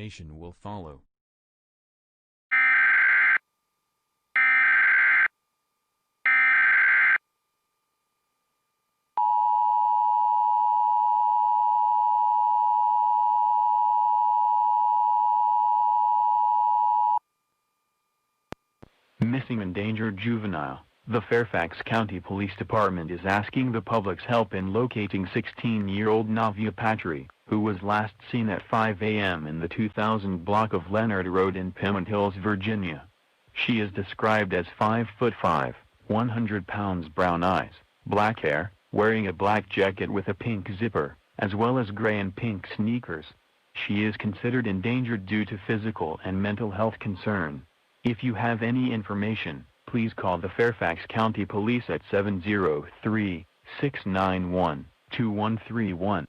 presentation will follow. Missing endangered juvenile. The Fairfax County Police Department is asking the public's help in locating 16-year-old Navia Patry, who was last seen at 5 a.m. in the 2000 block of Leonard Road in Pemmon Hills, Virginia. She is described as 5'5", 100 pounds, brown eyes, black hair, wearing a black jacket with a pink zipper, as well as gray and pink sneakers. She is considered endangered due to physical and mental health concern. If you have any information, please call the Fairfax County Police at 703-691-2131.